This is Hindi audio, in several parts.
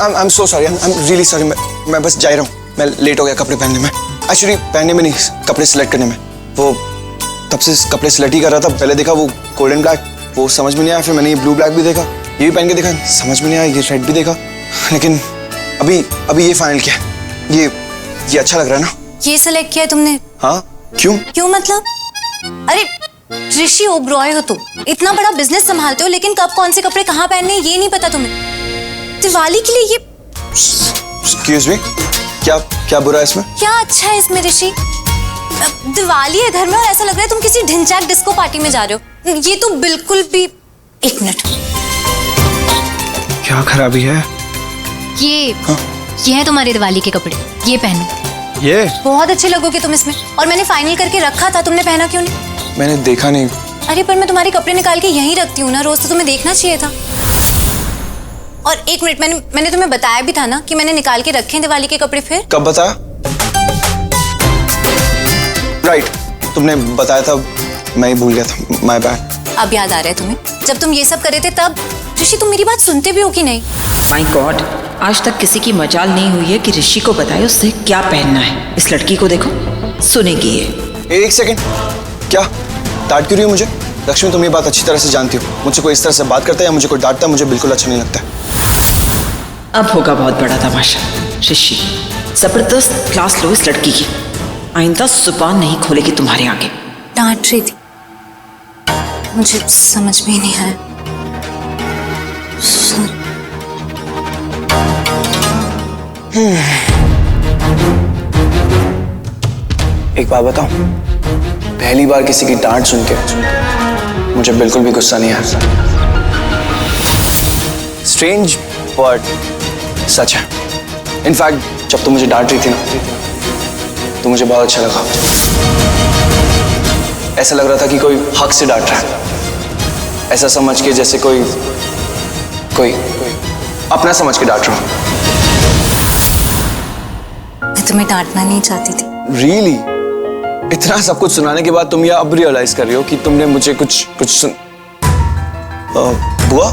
I am so sorry, I am really sorry. मैं बस जा रहा हूँ, मैं लेट हो गया कपड़े पहनने में। एक्चुअली पहनने में नहीं, कपड़े सिलेक्ट करने में। वो तब से कपड़े सिलेक्ट ही कर रहा था। पहले देखा वो गोल्डन ब्लैक, वो समझ में नहीं आया। फिर मैंने ये ब्लू ब्लैक भी देखा, ये भी पहन के देखा, समझ में नहीं आया। ये रेड भी देखा, लेकिन अभी ये फाइनल किया। ये अच्छा लग रहा है ना? ये सिलेक्ट किया है तुमने? हाँ। क्यों मतलब? अरे ऋषि ओबरॉय हो तुम, इतना बड़ा बिजनेस संभालते हो, लेकिन कब कौन से कपड़े कहाँ पहनने ये नहीं पता तुम्हें। दिवाली के लिए ये। एक्सक्यूज मी, क्या बुरा है इसमें? क्या अच्छा है इसमें ऋषि? दिवाली है घर में और ऐसा लग रहा है तुम किसी ढिंचैक डिस्को पार्टी में जा रहे हो। ये तो बिल्कुल भी। एक मिनट, क्या खराबी है? ये है तुम्हारे दिवाली के कपड़े, ये पहनो। ये बहुत अच्छे लगोगे तुम इसमें, और मैंने फाइनल करके रखा था, तुमने पहना क्यों नहीं? मैंने देखा नहीं। अरे पर मैं तुम्हारे कपड़े निकाल के यहीं रखती हूँ ना, रोज तो तुम्हें देखना चाहिए था। और एक मिनट, मैंने तुम्हें बताया भी था ना कि मैंने निकाल के रखे हैं दिवाली के कपड़े। फिर कब बताया? राइट, तुमने बताया था, मैं ही भूल गया था, माय बैड। अब याद आ रहा है तुम्हें? जब तुम ये सब कर रहे थे तब। ऋषि तुम मेरी बात सुनते भी हो कि नहीं? माय गॉड, आज तक किसी की मजाल नहीं हुई है कि ऋषि को बताए उससे क्या पहनना है। इस लड़की को देखो, सुनेगी ये। एक सेकंड, क्या डांट क्यों रही हो मुझे? लक्ष्मी, तुम ये बात अच्छी तरह से जानती हो, मुझसे कोई इस तरह से बात करता है या मुझे कोई डांटता है, मुझे बिल्कुल अच्छा नहीं लगता। अब होगा बहुत बड़ा तमाशा। ऋषि, जबरदस्त क्लास लो इस लड़की की, आइंदा जुबान नहीं खोलेगी तुम्हारे आगे। डांट रही थी, मुझे समझ में नहीं आया। एक बात बताऊं, पहली बार किसी की डांट सुन के मुझे बिल्कुल भी गुस्सा नहीं आया। स्ट्रेंज बट सच है। इनफैक्ट जब तुम मुझे डांट रही थी ना, तो मुझे बहुत अच्छा लगा। ऐसा लग रहा था कि कोई हक से डांट रहा है, ऐसा समझ के जैसे कोई अपना समझ के डांट रहा हूं। मैं तुम्हें डांटना नहीं चाहती थी। Really? इतना सब कुछ सुनाने के बाद तुम ये अब रियलाइज कर रही हो कि तुमने मुझे कुछ सुन। बुआ,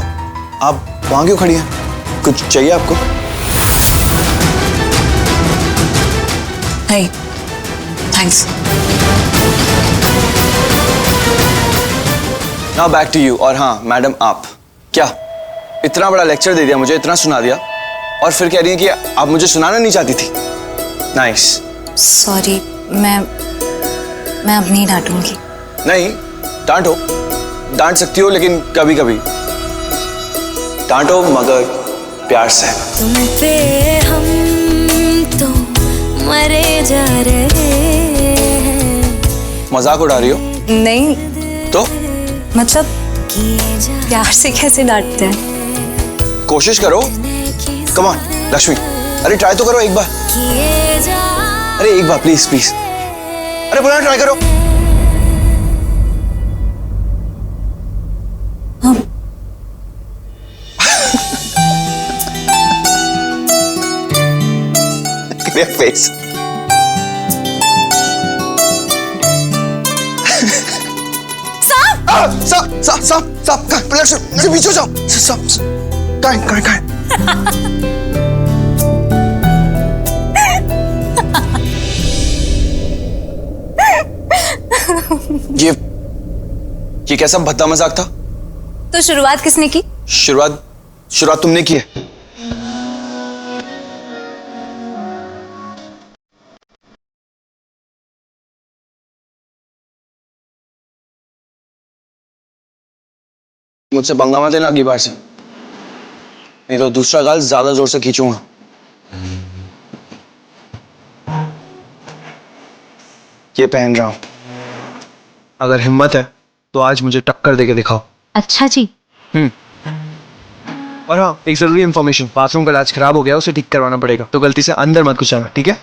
आप वहां क्यों खड़ी हैं? कुछ चाहिए आपको? नहीं, thanks. Now back to you. और हाँ मैडम, आप क्या इतना बड़ा लेक्चर दे दिया मुझे, इतना सुना दिया, और फिर कह रही हैं कि आप मुझे सुनाना नहीं चाहती थी। नाइस। सॉरी, मैं अब नहीं डांटूंगी। नहीं, डांटो, डांट सकती हो, लेकिन कभी कभी डांटो, मगर प्यार से। तुम पे हम तो मरे जा रहे हैं। मजाक उड़ा रही हो? नहीं तो मतलब प्यार से कैसे डांटते हैं? कोशिश करो, कम ऑन लक्ष्मी, अरे ट्राई तो करो एक बार। अरे एक बार प्लीज प्लीज, अरे बोला ट्राई करो। फेस साहब पीछे हो जाओ। कहाँ ये कैसा भद्दा मजाक था? तो शुरुआत किसने की? शुरुआत तुमने की है। मुझसे पंगा मत लेना अगली बार से, नहीं तो दूसरा गाल ज्यादा जोर से खींचूंगा। ये पहन रहा हूं, अगर हिम्मत है तो आज मुझे टक्कर देके दिखाओ। अच्छा जी। और हाँ, एक जरूरी इंफॉर्मेशन, बाथरूम का इलाज खराब हो गया, उसे ठीक करवाना पड़ेगा, तो गलती से अंदर मत घुसाना, ठीक है?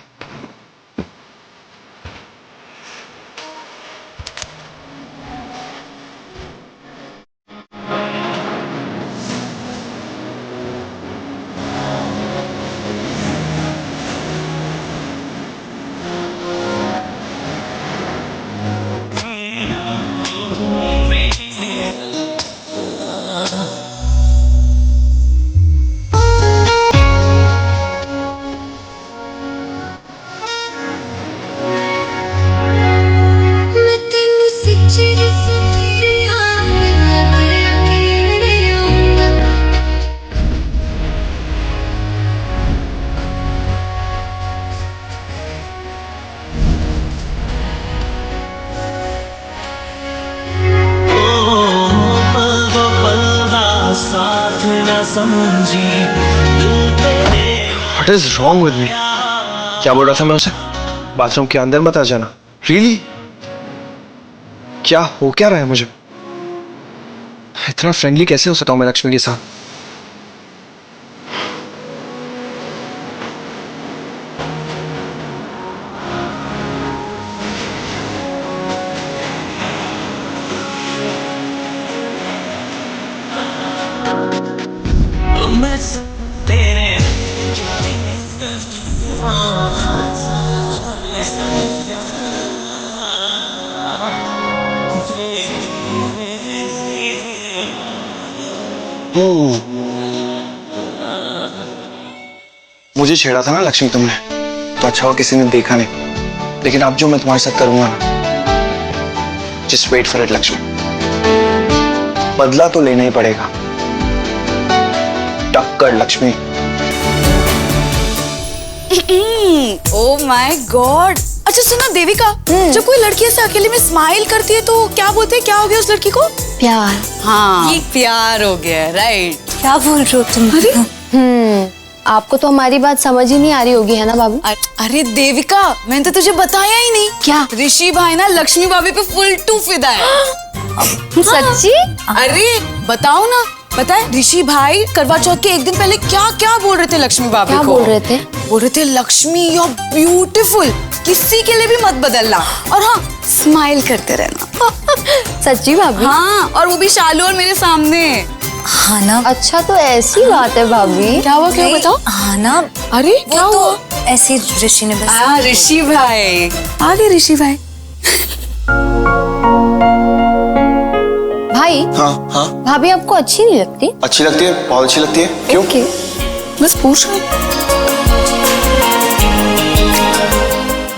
What is wrong with me? क्या बोल रहा था मैं उसे? बाथरूम के अंदर मत आ जाना। Really? क्या हो क्या रहा है मुझे? इतना फ्रेंडली कैसे हो सकता हूँ मैं लक्ष्मी के साथ? मुझे छेड़ा था ना लक्ष्मी तुमने, तो अच्छा हो किसी ने देखा नहीं। लेकिन अब जो मैं तुम्हारे साथ करूंगा ना, just wait for it Lakshmi, बदला तो लेना ही पड़ेगा। टक्कर लक्ष्मी। Oh my God. अच्छा सुनो देविका, जब कोई लड़की ऐसे अकेले में स्माइल करती है तो क्या बोलते हैं, क्या हो गया उस लड़की को? प्यार। हाँ, ये प्यार हो गया, राइट। क्या बोल रहे हो तुम? आपको तो हमारी बात समझ ही नहीं आ रही होगी, है ना भाभी? अरे देविका, मैंने तो तुझे बताया ही नहीं। क्या? ऋषि भाई ना लक्ष्मी भाभी पे फुल टू फिदा है। सच्ची? अरे बताओ ना, पता है ऋषि भाई करवा चौथ के एक दिन पहले क्या क्या बोल रहे थे लक्ष्मी भाभी को? क्या बोल रहे थे? बोल रहे थे लक्ष्मी यू आर ब्यूटीफुल, किसी के लिए भी मत बदलना, और हाँ स्माइल करते रहना। सच्ची भाभी? हाँ, और वो भी शालू और मेरे सामने। हाँ ना। अच्छा तो ऐसी बात है भाभी। क्या हुआ, क्या बताओ? हाँ ना। अरे क्या वो हुआ? तो ऐसे ऋषि ने बस। हाँ ऋषि भाई आ गए। ऋषि भाई भाई। हाँ हाँ। भाभी आपको अच्छी नहीं लगती? अच्छी लगती है, बहुत अच्छी लगती है। क्यों? ओके। बस पूछ रहा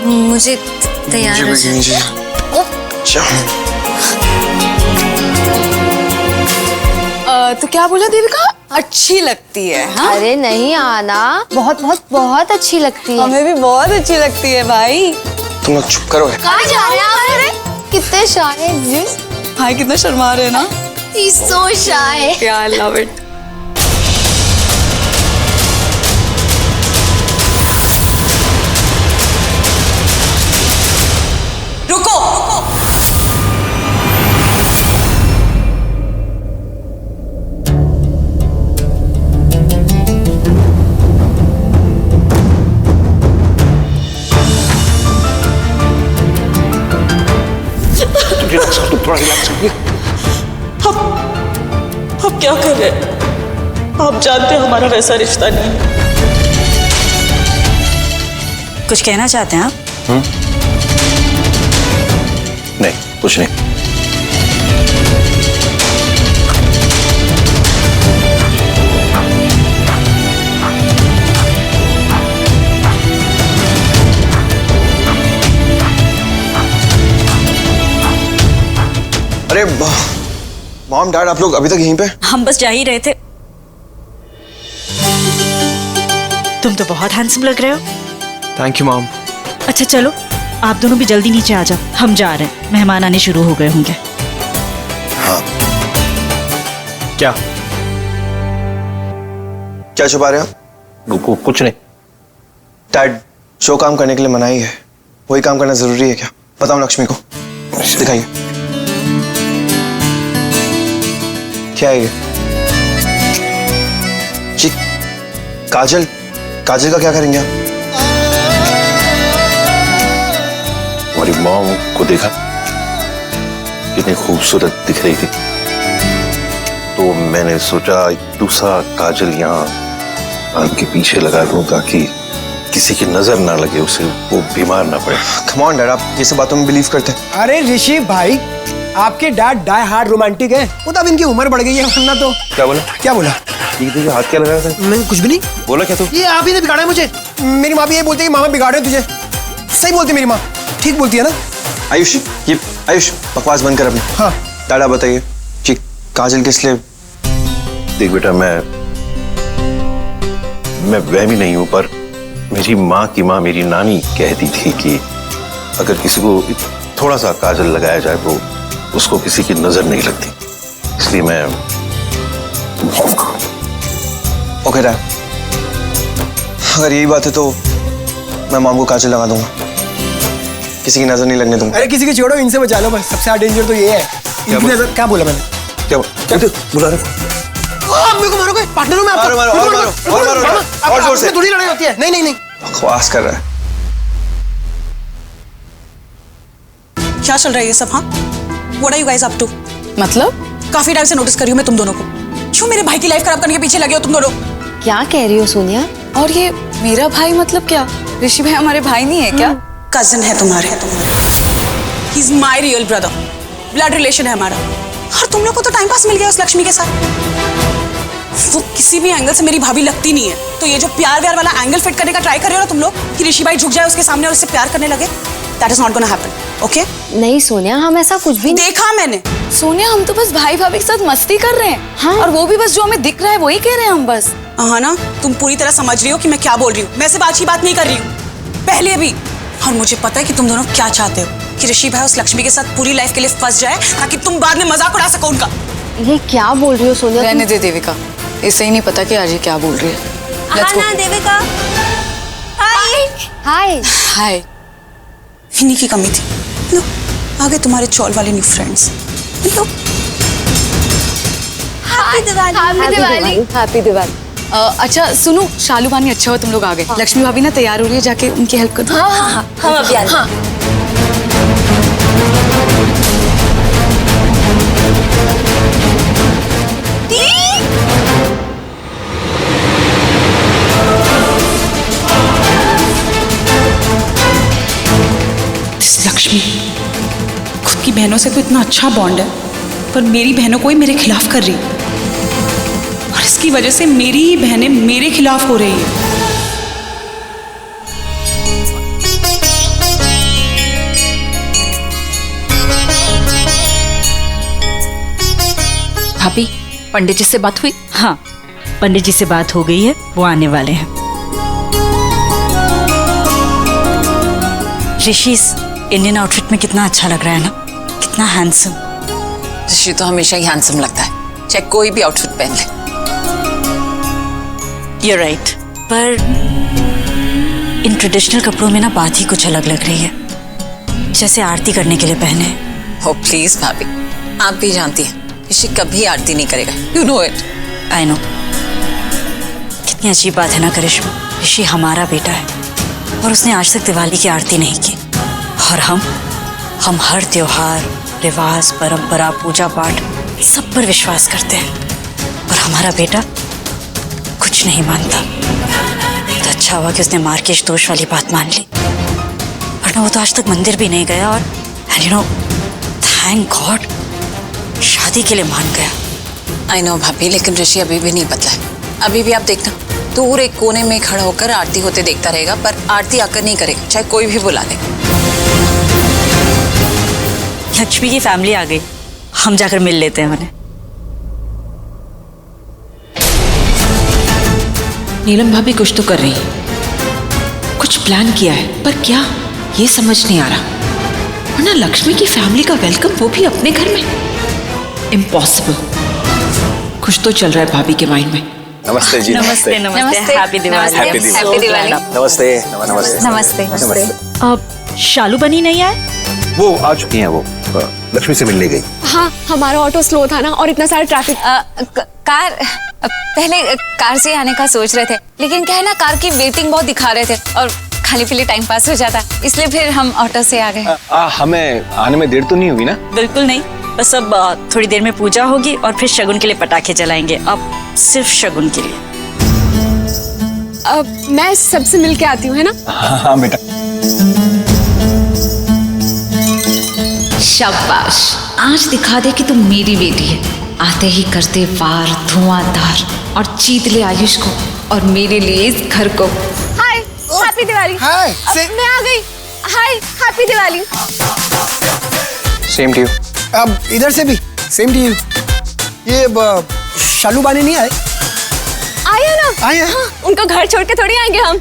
मुझे तैयार मुझे हो भी कीजिए। चलो। तो क्या बोला देविका? अच्छी लगती है। हाँ? अरे नहीं आना, बहुत बहुत बहुत अच्छी लगती है। हमें भी बहुत अच्छी लगती है भाई। तुम लोग चुप करो। कहाँ जा रहे हैं आप? कितने शाय जी। भाई कितना शर्मा रहे हैं ना। He's so shy. Yeah, I love it. रुको। थोड़ा रिलैक्स करिए। अब क्या कर रहे हैं? आप जानते हैं हमारा वैसा रिश्ता नहीं। कुछ कहना चाहते हैं आप? नहीं, कुछ नहीं। अरे मॉम डैड, आप लोग अभी तक यहीं पे? हम बस जा ही रहे थे। तुम तो बहुत हैंडसम लग रहे हो। Thank you mom. अच्छा चलो, आप दोनों भी जल्दी नीचे आ जाओ, हम जा रहे हैं, मेहमान आने शुरू हो गए होंगे। हाँ। क्या क्या छुपा रहे हो? कुछ नहीं। डैड, शो काम करने के लिए मनाही है, वही काम करना जरूरी है क्या? बताओ लक्ष्मी को, दिखाइए क्या है ये? जी, काजल का क्या करेंगे आप? हमारी मॉम को देखा कितनी खूबसूरत दिख रही थी, तो मैंने सोचा एक दूसरा काजल यहाँ आपके पीछे लगा दूं ताकि किसी की नजर ना लगे उसे, वो बीमार ना पड़े। कम ऑन डैड, आप ये सब बातों में बिलीव करते हैं? अरे ऋषि भाई, आपके डैड डाई हार्ड रोमांटिक है, वो तो अब इनकी उम्र बढ़ गई है, वरना तो। क्या बोला? क्या बोला? तुझे हाथ क्या लगाया था? मैं कुछ भी नहीं बोला। क्या तू? ये आप ही ने बिगाड़ा है मुझे। मेरी माँ भी ये बोलती है कि मामा बिगाड़े तुझे। सही बोलती मेरी माँ, ठीक बोलती है ना? आयुष, ये आयुष बकवास बंद कर अपनी। हाँ दादा बताइए कि काजल किस लिए? देख बेटा, मैं वहमी नहीं हूं, पर मेरी माँ की माँ, मेरी नानी कहती थी कि अगर किसी को थोड़ा सा काजल लगाया जाए तो उसको किसी की नजर नहीं लगती, इसलिए मैं ओके डैड, अगर यही बात है तो मैं मॉम को काजल लगा दूंगा, किसी की नजर नहीं लगने दूंगा। अरे किसी की छोड़ो, इनसे बचा लो बस। सबसे ज्यादा डेंजर तो ये है, इनकी नजर। क्या बोला मैंने? क्या बुला रहे? मेरे को मारोगे? पार्टनर हूं मैं आपका। मारो, और जोर से। थोड़ी लड़ाई होती है। नहीं नहीं नहीं, बकवास कर रहा है। क्या चल रहा है ये सब? हाँ, what are you guys up to? मतलब काफी टाइम से नोटिस कर रही हूँ मैं तुम दोनों को। क्यों मेरे भाई की लाइफ खराब करने के पीछे लगे हो तुम दोनों? क्या कह रही हो सोनिया? और ये मेरा भाई मतलब क्या? ऋषि भाई हमारे भाई नहीं है क्या? कजिन है तुम्हारे। He is my real brother, blood relation है हमारा। और तुम लोग को तो टाइम पास मिल गया उस लक्ष्मी के साथ। वो किसी भी एंगल से मेरी भाभी लगती नहीं है, तो ये जो प्यार व्यार वाला एंगल फिट करने का ट्राई कर रहे हो ना तुम लोग कि ऋषि भाई झुक जाए उसके सामने और उससे प्यार करने लगे, that is not gonna happen, okay? नहीं सोनिया, हम ऐसा कुछ भी नहीं। देखा मैंने। सोनिया, हम तो बस भाई भाभी के साथ मस्ती कर रहे हैं। हाँ। और वो भी बस जो हमें दिख रहा है वही कह रहे हैं हम बस। हाँ ना, तुम पूरी तरह समझ रही हो कि मैं क्या बोल रही हूँ। मैं सिर्फ आज की बात नहीं कर रही हूँ, पहले भी। और मुझे पता है कि तुम दोनों क्या चाहते हो, कि ऋषि भाई उस लक्ष्मी के साथ पूरी लाइफ के लिए फंस जाए ताकि तुम बाद में मजाक उड़ा सको उनका। ये क्या बोल रही हो सोनिया? रहने दे देविका, इसे ही नहीं पता कि आज ये क्या बोल रही है। Let's go. Devika, hi. Hi. Hi. इन्हीं की कमी थी। लो, आगे तुम्हारे चौल वाले न्यू फ्रेंड्स। लो। हैप्पी दिवाली। हैप्पी दिवाली। अच्छा सुनो, शालू बानी, अच्छा हो तुम लोग आ गए। लक्ष्मी भाभी ना तैयार हो रही है, जाके उनकी हेल्प कर दो। हम अभी आ रहे हैं। लक्ष्मी, खुद की बहनों से तो इतना अच्छा बॉन्ड है, पर मेरी बहनों को ही मेरे खिलाफ कर रही है। और इसकी वजह से मेरी ही बहनें मेरे खिलाफ हो रही है। भाभी, पंडित जी से बात हुई? हाँ, पंडित जी से बात हो गई है, वो आने वाले हैं। ऋषि इंडियन आउटफिट में कितना अच्छा लग रहा है ना, कितना हैंडसम। ऋषि तो हमेशा ही हैंडसम लगता है, चाहे कोई भी आउटफिट पहन ले। You're right, पर इन ट्रेडिशनल कपड़ों में ना बात ही कुछ अलग लग रही है, जैसे आरती करने के लिए पहने। हो प्लीज भाभी, आप भी जानती हैं ऋषि कभी आरती नहीं करेगा, you know it. I know. कितनी अजीब बात है ना करिश्मा, ऋषि हमारा बेटा है और उसने आज तक दिवाली की आरती नहीं की। और हम हर त्योहार, रिवाज, परंपरा, पूजा पाठ सब पर विश्वास करते हैं, और हमारा बेटा कुछ नहीं मानता। तो अच्छा हुआ कि उसने मार्केश दोष वाली बात मान ली, वरना वो तो आज तक मंदिर भी नहीं गया। और यू नो, थैंक गॉड शादी के लिए मान गया। आई नो भाभी, लेकिन ऋषि अभी भी नहीं बदला है। अभी भी आप देखना, दूर एक कोने में खड़ा होकर आरती होते देखता रहेगा, पर आरती आकर नहीं करेगा, चाहे कोई भी बुला ले। लक्ष्मी की फैमिली आ गई, हम जाकर मिल लेते हैं उन्हें। नीलम भाभी कुछ तो कर रही है, कुछ प्लान किया है, पर क्या ये समझ नहीं आ रहा। वरना लक्ष्मी की फैमिली का वेलकम, वो भी अपने घर में, इम्पॉसिबल। कुछ तो चल रहा है भाभी के माइंड में। नमस्ते जी। नमस्ते नमस्ते, हैप्पी दिवाली। हैप्पी दिवाली। नमस्ते नमस्ते नमस्ते। अब शालू बनी नहीं आए? वो आ चुकी हैं, वो लक्ष्मी से मिलने गई। हाँ, हमारा ऑटो स्लो था ना, और इतना सारा ट्रैफिक। कार पहले कार से आने का सोच रहे थे, लेकिन क्या है ना, कार की वेटिंग बहुत दिखा रहे थे और खाली पीली टाइम पास हो जाता, इसलिए फिर हम ऑटो से आ गए। हमें आने में देर तो नहीं हुई ना? बिल्कुल नहीं, बस अब थोड़ी देर में पूजा होगी और फिर शगुन के लिए पटाखे जलाएंगे। अब सिर्फ शगुन के लिए। अब मैं सबसे मिल के आती हूँ, है ना? हाँ बेटा। शाबाश, आज दिखा दे कि तुम मेरी बेटी है। आते ही करते वार धुआंधार और जीत ले आयुष को और मेरे लिए इस घर को। हाय, हैप्पी दिवाली। हाय, मैं आ गई। Hi, happy Diwali. Same to you. अब इधर से भी सेम टू यू। ये शालू बानी नहीं आए? आए ना? आए हैं। हाँ, उनका घर छोड़ के थोड़ी आएंगे हम।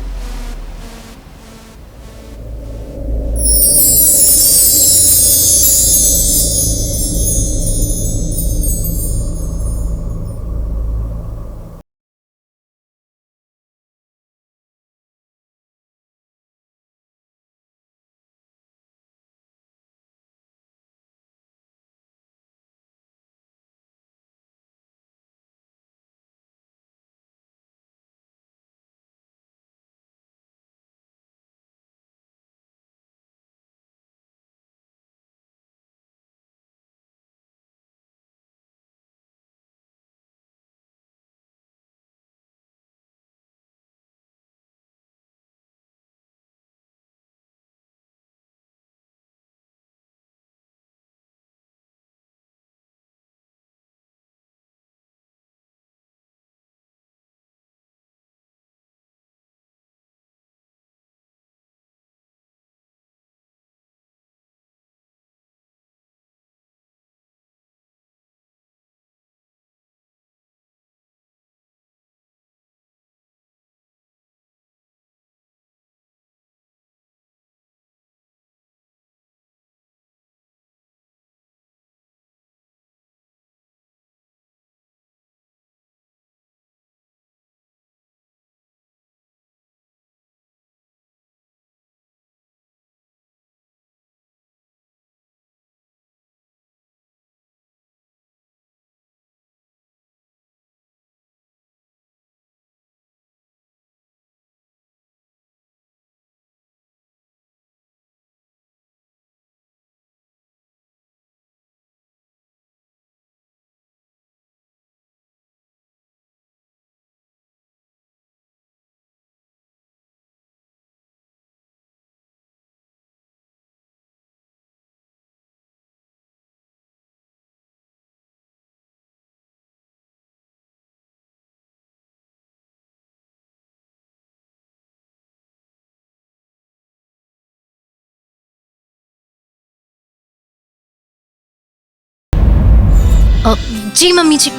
जी मम्मी जी।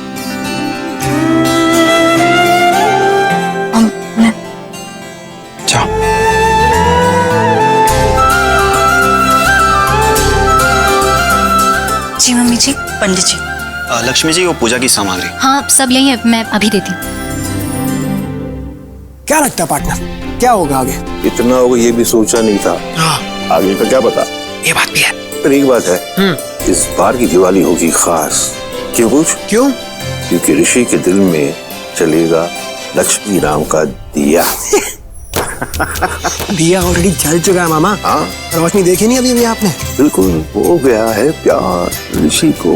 जाओ। जी मम्मी जी। पंडित जी, लक्ष्मी जी वो पूजा की सामग्री। हाँ सब यही है, मैं अभी देती हूँ। क्या लगता है पार्टनर, क्या होगा आगे? इतना होगा ये भी सोचा नहीं था। आगे का क्या पता। ये बात भी है। पर एक बात है, इस बार की दिवाली होगी खास। क्यों पूछ? क्यों? क्योंकि ऋषि के दिल में चलेगा लक्ष्मी नाम का दिया। दिया ऑलरेडी जल चुका है मामा। हाँ, रोशनी देखी नहीं अभी आपने? बिल्कुल हो गया है प्यार ऋषि को।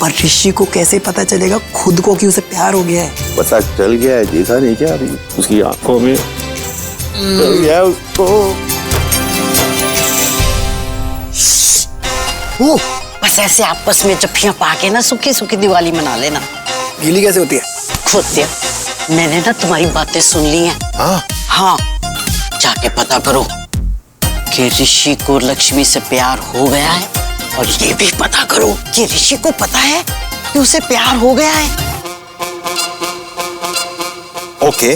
पर ऋषि को कैसे पता चलेगा खुद को कि उसे प्यार हो गया है? पता चल गया है, देखा नहीं क्या अभी उसकी आंखों में चल गया है उसको। बस ऐसे आपस में जफ्फियां पाके ना सुखी सुखी दिवाली मना लेना। गीली कैसे होती है? खुद दिया, मैंने ना तुम्हारी बातें सुन ली हैं। हाँ, जाके पता करो कि ऋषि को लक्ष्मी से प्यार हो गया है, और ये भी पता करो कि ऋषि को पता है कि उसे प्यार हो गया है। ओके।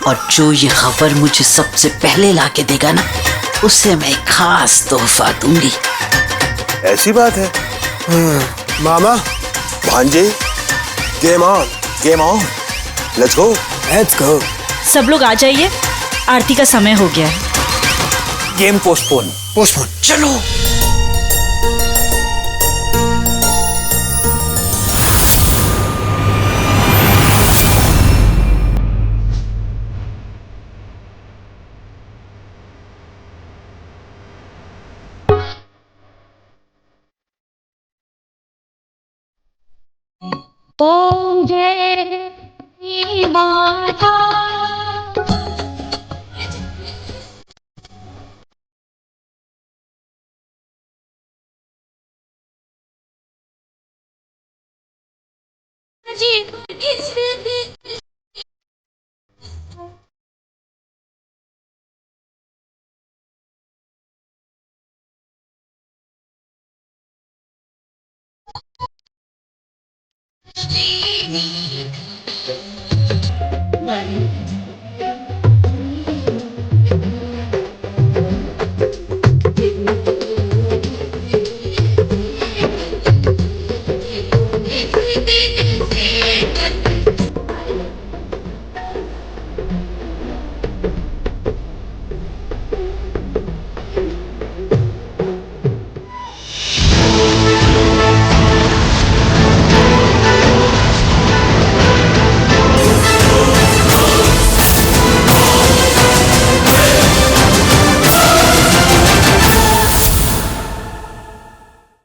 और जो ये खबर मुझे सबसे पहले लाके देगा ना, उसे मैं खास तोहफा दूंगी। ऐसी बात है। मामा, भांजे, game on. Game on, let's go. Let's go. सब लोग आ जाइए, आरती का समय हो गया है। Game postpone. पोस्टपोन। चलो। ओम जय माता। जी